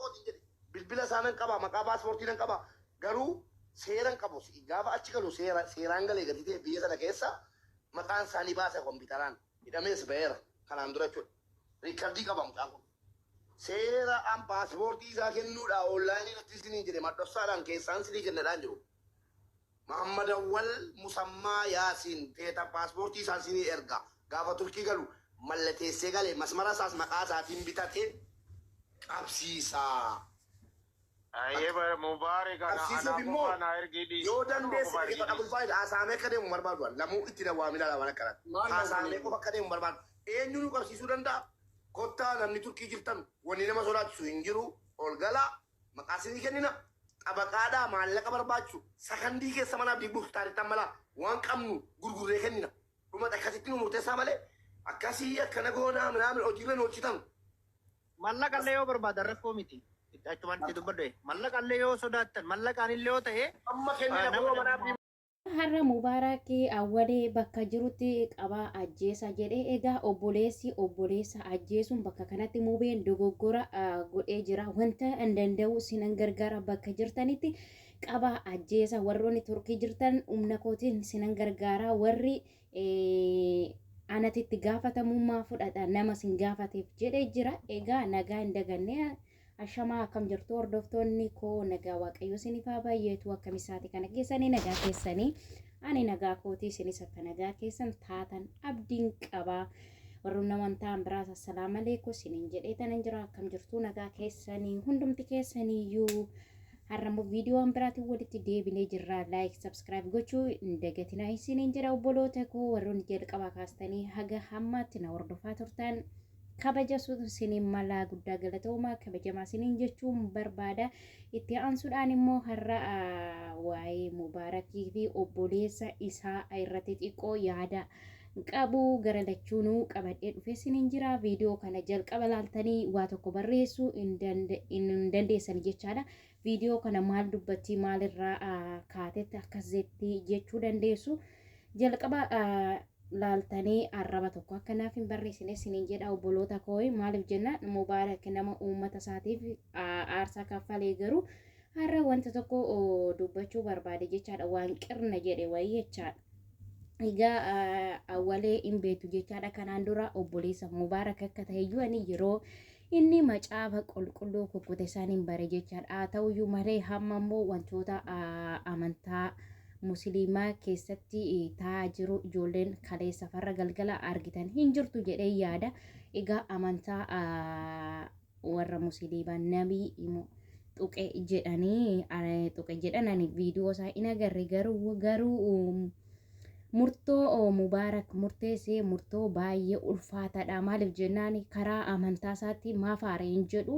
kooti jedhe bilbila isaanan qaba maqaa paaspoortiin qaba garuu seeran qabu gaafa achi galu seeraan galee gadi ta'e biyya sana keessa maqaan isaanii baasa kompiitaraan hidhamees ba'eera kanaan dura jechuudha. Riikardii qaba mucaan kun. Seera an paaspoortii isaa kennuudha onlaayinii irratti isinii jedhe madhofsaadhaan keessaan isinii kennadhaan jiru. Muhammad Awwal Musammaa Yaasiin teeta paaspoortii isaa isinii erga gaafa Turkii galu mallatteessee galee masmara isaas maqaa isaatiin bitatee qabsiisaa. Ayeba Mubarak ana ergidi yoo dandeesse dhiqata bulfaayid haasaamee akka deemu barbaadu lamuu itti dawaamina lamaan akkanatti haasaamee qofa akka deemu barbaadu eenyu nu qabsiisuu danda'a kottaa namni Turkii jirtan wanni nama sodaachisu hin jiru ol galaa maqaa isinii kennina xabaqaadhaa maallaqa barbaachisu sakandii keessa manaaf dibbuuf taaritaan malaa waan qabnu gurgurree kennina dhuma akkasitti nu murteessaa malee akkasii akkana goonaa minaamin hojiirra nu hojjetan. Mallaqa illee yoo barbaadan rakkoo miti. Achumaan dubbadde mallaqa illee yoo sodaattan mallaqaan illee yoo ta'e amma kennina boo manaaf Har'a Mubaarak awwalee bakka jirutti qabaa ajjeesa jedhee egaa obboleessa ajjeesuun bakka kanatti mubeen dogoggora godhee jira wanta hin danda'u sinan gargaara bakka jirtanitti qabaa ajjeesa warroonni Turkii jirtan humna kootiin sinan gargaara warri anatitti gaafatamummaa fudhata nama sin gaafateef jedhee jira egaa nagaa hin daganne Ashama akkam jirtu hordoftoonni koo nagaa waaqayyo isiniif haa baay'eetu akkamisaati kana keessanii nagaa keessanii ani nagaa kootii isinis akka nagaa keessan taatan abdiin qabaa warroonni amantaan biraas assalaamu alaykum isiniin jedhee tanan jira akkam jirtu nagaa keessanii hundumti keessaniiyyuu har'ammoo viidiyoon biraatiin walitti deebinee jirra laayik sabskiraayib gochuu hin dagatinaa isiniin jedha obboloota koo warroonni jalqabaa kaastanii haga hammaatti na hordofaa turtan. Kabaja siniin malaa guddaa galatoomaa kabajamaa siniin jechuun barbaada itti aansuudhaan immoo har'a waa'ee Mubaarakii fi obboleessa isaa irratti xiqqoo yaada qabu gara lachuunuu qabadhee dhufee siniin jira viidiyoo kana jalqaba laaltanii waa tokko barreessuu hin dandeessan jechaadha viidiyoo kana maal dubbatti maalirraa kaatetti akkasitti jechuu dandeessu jalqaba laaltanii arraba tokko akkanaaf hin barreessine siniin jedha obboloota koo maaliif jenna Mubaarak nama uummata isaatiif aarsaa kaffalee garuu har'a wanta tokko dubbachuu barbaade jechaadha waan qirna jedhe wayii jechaadha. Egaa awwalee hin beektu jechaadha kanaan dura obboleessa Mubaarak akka ta'eyyuu ani yeroo inni macaafa qulqulluu kukkute isaaniin bare jechaadha haa ta'uyyuu malee hamma immoo wantoota amantaa musliimaa keessatti taa'aa jiru ijoolleen kaleessa farra galgala argitan hin jirtu jedhee yaada egaa amantaa warra musliimaa nabii tuqe jedhanii viidiyoo isaa hin agarre garuu murtoo Mubaarak murteessee murtoo baay'ee ulfaataadha maaliif jennaan karaa amantaa isaatti maaf haareen jedhu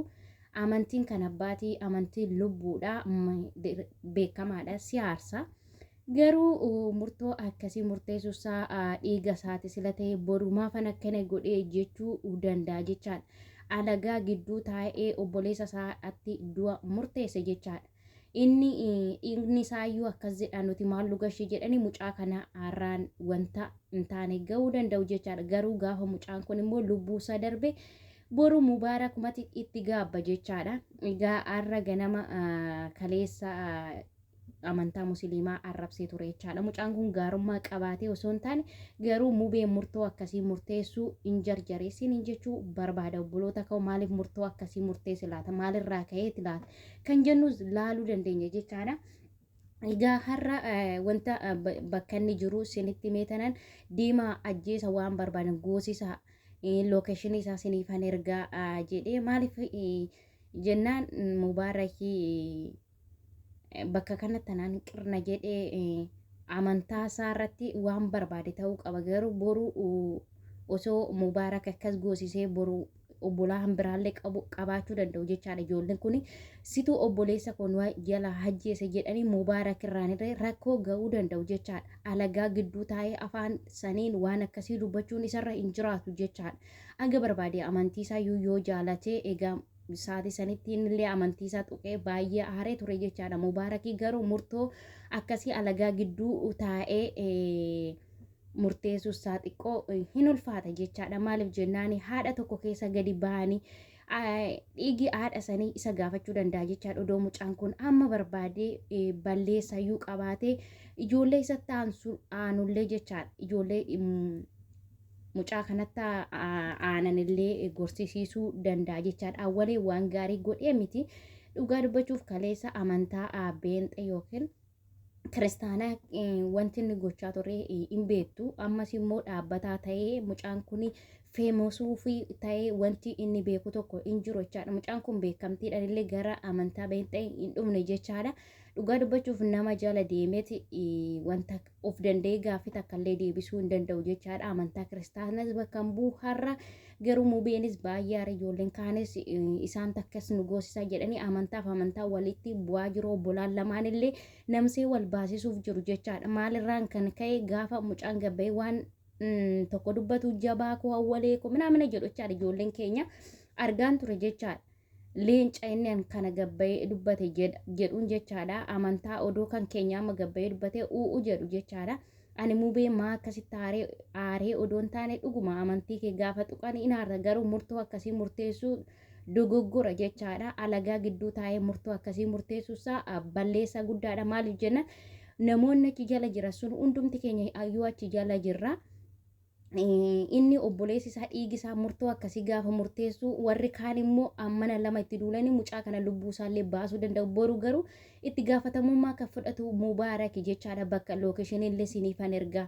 amantiin kan abbaatii amantiin lubbuudha beekamaadha siyaasa. Garuu murtoo akkasii murteessuusaa dhiiga isaati sila ta'e borumaafan akkana godhee jechuu danda'a jechaadha. Alagaa gidduu taa'ee obboleessa isaatti du'a murteesse jechaadha. Inni isaayyuu akkas jedha nuti maal lugashii jedhanii mucaa kana har'aan wanta hin taane ga'uu danda'u jechaadha. Garuu gaafa mucaan kun immoo lubbuusaa darbe boru Mubaarak mati itti gaabba jechaadha. Egaa har'a ganama kaleessa amantaa musliimaa arrabsee ture jechaadha mucaan kun gaarummaa qabaatee osoo hin taane garuu mubeen murtoo akkasii murteessuu hin jarjareessin jechuu barbaada obboloota koo maaliif murtoo akkasii murteesse laata maalirraa ka'eeti laata kan jennus laaluu dandeenya jechaadha. Egaa har'a wanta bakka inni jiru isinitti meetanan diimaa ajjeesa waan barbaadan goosisa lookeeshinii isaa isiniifan ergaa jedhee maaliif jennaan Mubaarakii bakka kanatti naan qirna jedhee amantaa isaa irratti waan barbaade ta'uu qaba garuu boru osoo Mubaarak akkas goosisee boru obbolaan biraallee qabaachuu danda'u jechaadha ijoolleen kun situu obboleessa kun jala hajjeese jedhanii Mubaarak irraan rakkoo ga'uu danda'u jechaadha alagaa gidduu taa'ee afaan saniin waan akkasii dubbachuun isarra hin jiraatu jechaadha aga barbaade amantii isaa yoo jaalatee egaa saati sanitti illee amantii isaa tuqee baay'ee aaree ture jechaadha Mubaarakii garuu murtoo akkasii alagaa gidduu taa'ee murteessuus isaa xiqqoo hin ulfaata jechaadha maaliif jennaan haadha tokko keessa gadi ba'anii dhiigi haadha sanii isa gaafachuu danda'a jechaadha. Odoo mucaan kun amma barbaadee balleessayyuu qabaatee ijoollee isatti aanullee jechaadha. Ijoollee mucaa kanatti aananillee gorsisiisuu danda'a jechaadha. Awwalee waan gaarii godhee miti. Dhugaa dubbachuuf kaleessa amantaa beenxee yookiin kiristaanaa wanti inni gochaa ture hin beektu. Ammas immoo dhaabbataa ta'ee mucaan kun feemosuu fi ta'ee wanti inni beeku tokko hin jiru jechaadha. Mucaan kun beekamtiidhaan illee gara amantaa beenxee hin dhumne jechaadha. Dhugaa dubbachuuf nama jala deemeeti wanta of danda'ee gaaffii takkallee deebisuu hin danda'u jechaadha. Amantaa kiristaanas bakka bu'u har'a garuu mubeenis baay'ee haara ijoolleen kaanes isaan takkas nu goosisaa jedhanii amantaaf amantaa walitti bu'aa jiru. Obbolaan lamaan illee namsee wal baasisuuf jiru jechaadha. Maalirraan kan ka'e gaafa mucaan gabba'ee waan tokko dubbatu jabaa koo awwalee koo minamina jedhu jechaadha. Ijoolleen keenya argaan ture jechaadha. Leenca inni kana gabba'ee dubbate jedhuun jechaadha. Amantaa odoo kan keenya amma gabba'ee dubbate u'u jedhu jechaadha. Ani mubee maa akkasitti aaree odoon taane dhuguma amantii kee gaafa tuqan inaarra garuu murtoo akkasii murteessuu dogoggora jechaadha. Alagaa gidduu taa'ee murtoo akkasii murteessuusaa balleessa guddaadha. Maaliif jenna namoonni achi jala jira sun hundumti keenya ayyuu achi jala jirra. Inni obboleessi isaa dhiigi isaa murtoo akkasii gaafa murteessu warri kaan immoo ammana lama itti duulanii mucaa kana lubbuu isaallee baasuu danda'u. Boru garuu itti gaafatamummaa kan fudhatu Mubaaraki jechaadha. Bakka lookeeshiniillee siniifan ergaa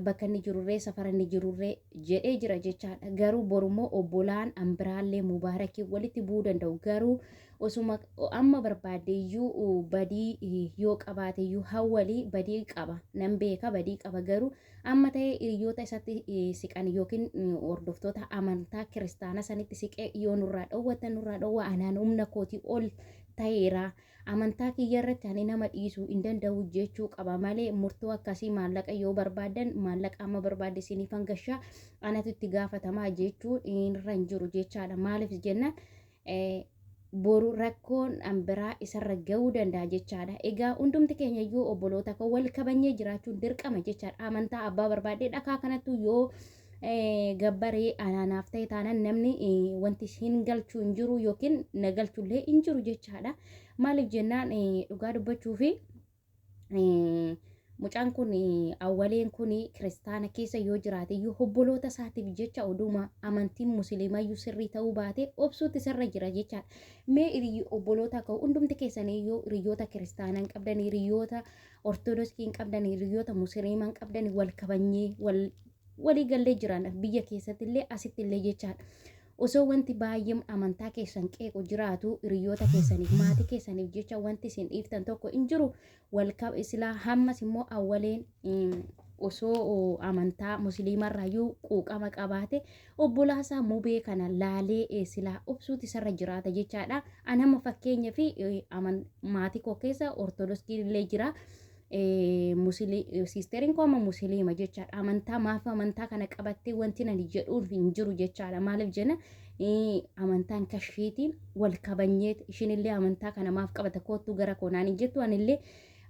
bakka inni jirurree safara inni jirurree jedhee jira jechaadha. Garuu borummoo obbolaan ambiraallee Mubaaraki walitti bu'uu danda'u. Garuu osuma amma barbaadeeyyuu badii yoo qabaateeyyuu hawwalii badii qaba nan beeka badii qaba. Garuu amma ta'ee hiriyoota isatti siqan yookiin hordoftoota amantaa kiristaana sanitti siqee yoo nurraa dhowwa anaan humna kootii ol ta'eera. Amantaa kiyya irratti ani nama dhiisuu hin danda'u jechuu qaba malee murtoo akkasii maallaqa yoo barbaadan maallaqa amma barbaade siniifan gashaa anatu itti gaafatamaa jechuu irra hin jiru jechaadha. Maaliif jenna boru rakkoon ambiraa isarra ga'uu danda'a jechaadha. Egaa hundumti keenya iyyuu obboloota kan wal kabanyee jiraachuun dirqama jechaadha. Amantaa abbaa barbaadee dhakaa kanattu yoo gabbaree anaanaaf ta'e taanaan namni wanti hin galchuu hin jiru yookiin na galchullee hin jiru jechaadha. Maaliif jennaan dhugaa dubbachuu fi mucaan kun awwaleen kun kiristaana keessa yoo jiraate iyyuu obboloota isaatiif jecha oduma amantiin musliimayyuu sirrii ta'uu baate obsuutti sirra jira jechaadha. Mee obboloota ka'u hundumti keessanii iyyuu hiriyoota kiristaanaa hin qabdan, hiriyoota ortodoksii hin qabdan, hiriyoota musliimaa hin qabdan wal kabanyee walii gallee jiran biyya keessattillee asittillee jechaadha. Osoo wanti baay'ee amantaa keessan qeequ jiraatu hiriyoota keessaniif maatii keessaniif jecha wanti isin dhiiftan tokko hin jiru. Silaa hammas immoo awwaleen osoo amantaa musliimarraayyuu quuqama qabaate obbolaasaa mubee kana laalee silaa obsuuti isarra jiraata jechaadha. Anama fakkeenya fi maatii koo keessa ortodoksii illee jira. Siisteriin koo amma musliima jechaadha. Amantaa maaf amantaa kana qabattee wanti nani jedhuun hin jiru jechaadha. Maaliif jenna amantaan kashiitiin wal kabanyee ishinillee amantaa kana maaf qabata kootu gara koonaan hin jettu anillee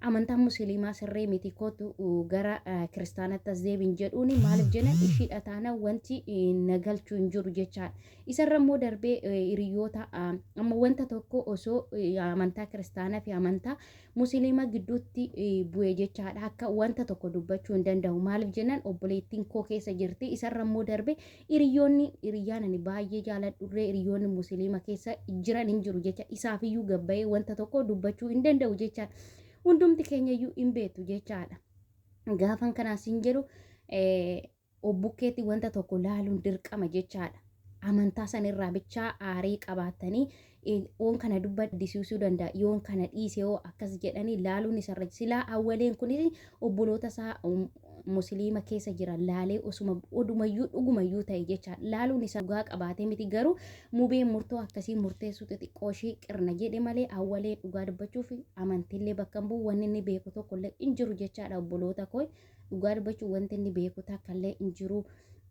amantaan musliimaa sirree miti kootu gara kiristaanatti as deebiin jedhuun maaliif jenna ishiidha taana wanti nagalchuu hin jiru jechaadha. Isarra immoo darbee hiriyoota amma wanta tokko osoo amantaa kiristaanaa fi amantaa musliimaa gidduutti bu'ee jechaadha akka wanta tokko dubbachuu hin danda'u. Maaliif jennaan obboleettiin koo keessa jirti. Isarra immoo darbee hiriyyaan ani baay'ee jaaladhurree hiriyoonni musliimaa keessa jiran hin jiru jecha isaafiyyuu gabba'ee wanta tokko dubbachuu hin danda'u jechaadha. Hundumti keenya iyyuu hin beektu jechaadha. Gaafan kanaas hin jedhu obbukkeetti wanta tokko laaluun dirqama jechaadha. Amantaa sanirraa bichaa aarii qabaatanii oon kana dubbadisiisuu danda'a. Yoon kana dhiise yoo akkas jedhanii laaluun isarra silaa awwaleen kunis obboloota isaa musliima keessa jiran laalee osuma odumayyuu dhugumayyuu ta'e jechaadha. Laaluun isa dhugaa qabaatee miti garuu mubeen murtoo akkasii murteessuu xixiqqooshii qirna jedhe malee awwalee dhugaa dubbachuuf amantiillee bakka hin bu'u wanni inni beeku tokkollee hin jiru jechaadha. Obboloota koo dhugaa dubbachuu wanti inni beeku takkallee hin jiru.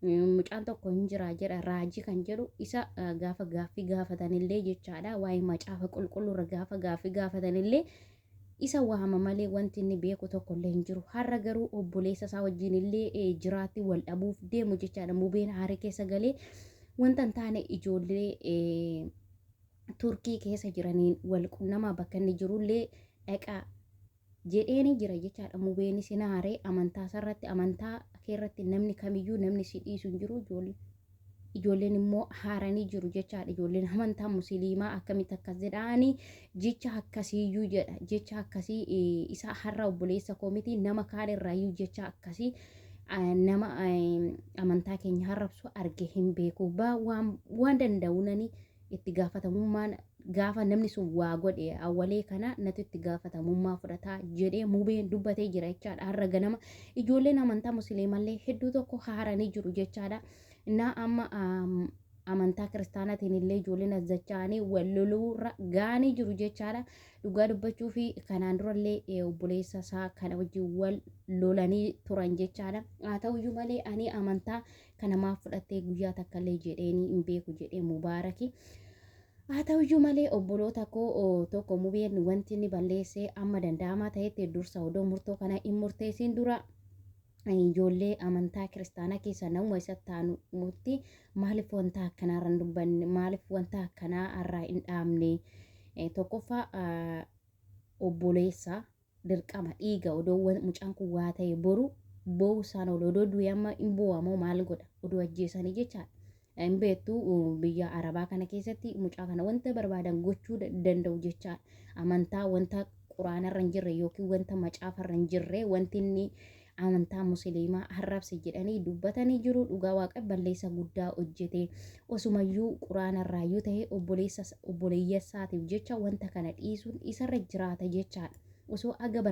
Mucaan tokko hin jira jedha raajii kan jedhu isa gaafa gaaffii gaafatanillee jechaadha. Waa'ee macaafa qulqulluurra gaafa gaaffii gaafatanillee isa waama malee wanti inni beeku tokkollee hin jiru. Har'a garuu obboleessa isaa wajjin illee jiraatti wal dhabuuf deemu jechaadha. Mubeen aarii keessa galee wanta hin taane ijoollee turkii keessa jiraniin wal quunnamaa bakka inni jirullee dhaqaa jedheeni jira jechaadha. Mubeen sinaaree amantaa sarratti amantaa keerratti namni kamiyyuu namni si dhiisu hin jiru. Ijoolleen immoo haaranii jiru jechaadha. Ijoolleen amantaa musliimaa akkamitti akkas jedhaanii jecha akkasiiyyuu jedha. Jecha akkasii isa har'a obboleessa koo miti nama kaan irraayyuu jecha akkasii nama amantaa keenya harrabsu arge hin beeku. Waan danda'uunani itti gaafatamummaan gaafa namni sun waa godhe awwalee kana natu itti gaafatamummaa fudhataa jedhee mubeen dubbatee jira jechaadha. Har'a ganama ijoolleen amantaa musliimallee hedduu tokko haaranii jiru jechaadha. Na amma amantaa kiristaanaatiin illee ijoolleen azzacha'anii wal loluurra gaanii jiru jechaadha. Dhugaa dubbachuu fi kanaan durallee obboleessa isaa kana wajjin wal lolanii turan jechaadha. Haa ta'uyyuu malee ani amantaa kana maaf fudhattee guyyaa takkallee jedheeni hin beeku jedhee mubaaraki. Haa ta'uyyuu malee obboloota koo tokko mubeen wanti inni balleessee amma danda'amaa ta'etti dursa odoo murtoo kana hin murteessin dura ijoollee amantaa kiristaanaa keessa namuma isa taanutti maaliif wanta akkanaa irra hin dubbanne maaliif wanta akkanaa irraa hin dhaabne tokkoffaa obboleessa dirqama dhiiga odoo mucaan kun waa ta'e boru boo'u isaan odoo du'e amma hin boo'amoo maal godha odoo ajjeesanii jechaadha. Hin beektu biyya arabaa kana keessatti mucaa kana wanta barbaadan gochuu danda'u jechaadha. Amantaa wanta quraana irra hin jirre yookiin wanta macaafa irra hin jirre wanti inni amantaa musliimaa harrabse jedhanii dubbatanii jiru. Dhugaa waaqa balleessa guddaa hojjete osumayyuu quraana irraayyuu ta'e obboleeyyasaatiif jecha wanta kana dhiisuun isarra jiraata jechaadha. Osoo aga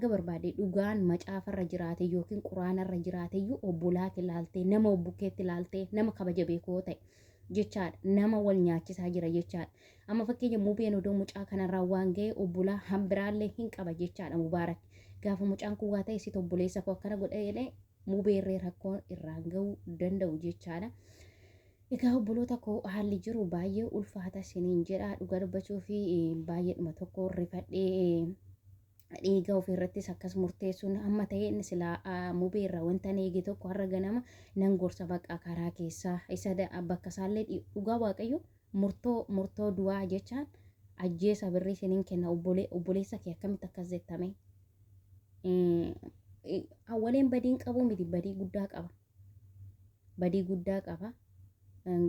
barbaade dhugaan macaafarra jiraate yookiin quraanarra jiraateyyuu obbolaatti ilaaltee nama obbukeetti ilaaltee nama kabaja beekoo ta'e jechaadha. Nama wal nyaachisaa jira jechaadha. Amma fakkeenya mubeen odoo mucaa kanarraa waan ga'e obbolaa hambiraallee hin qaba jechaadha. Mubaarak gaafa mucaan kun waa ta'e sit obboleessa koo akkana godha jedhee mubeerree rakkoon irraan ga'uu danda'u jechaadha. Egaa obboloota koo haalli jiru baay'ee ulfaata isiniin jedha. Dhugaa dubbachuu fi baay'eedhuma tokko rifadhee dhiiga ofirrattis akkas murteessuun amma ta'e silaa mubeerra wanta neege tokko har'a ganama nan gorsa baqqaa karaa keessaa isa bakka isaallee dhugaa waaqayyo murtoo du'aa jechaan ajjeesa birrii isiniin kenna obboleessa kee akkamitti akkas jettame awwaleen badiin qabu miti badii guddaa qaba.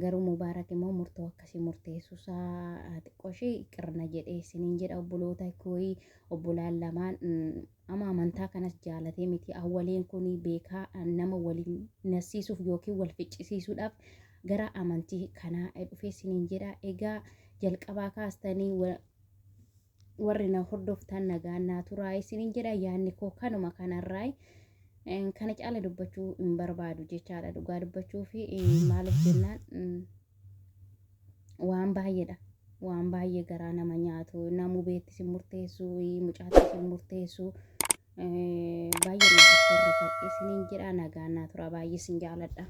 Garuu mubaarak immoo murtoo akkasii murteessuusaa xiqqooshee qirna jedhee isiniin jedha obboloota kooyi. Obbolaan lamaan ama amantaa kanas jaalatee miti awwaleen kun beekaa nama waliin nasiisuuf yookiin wal ficcisiisuudhaaf gara amantii kanaa dhufee isiniin jedha. Egaa jalqabaa kaastanii warri na hordoftan nagaannaa turaa isiniin jedha. Yaanni koo kanuma kanarraa kana caala dubbachuu hin barbaadu jechaadha. Dhugaa dubbachuu fi maaliif jennaan waan baay'ee garaa nama nyaatu namu beettis hin murteessu mucaattis hin murteessu baay'ee nama rifadhe isiniin jedha. Nagaannaa tura baay'ee sin jaaladha.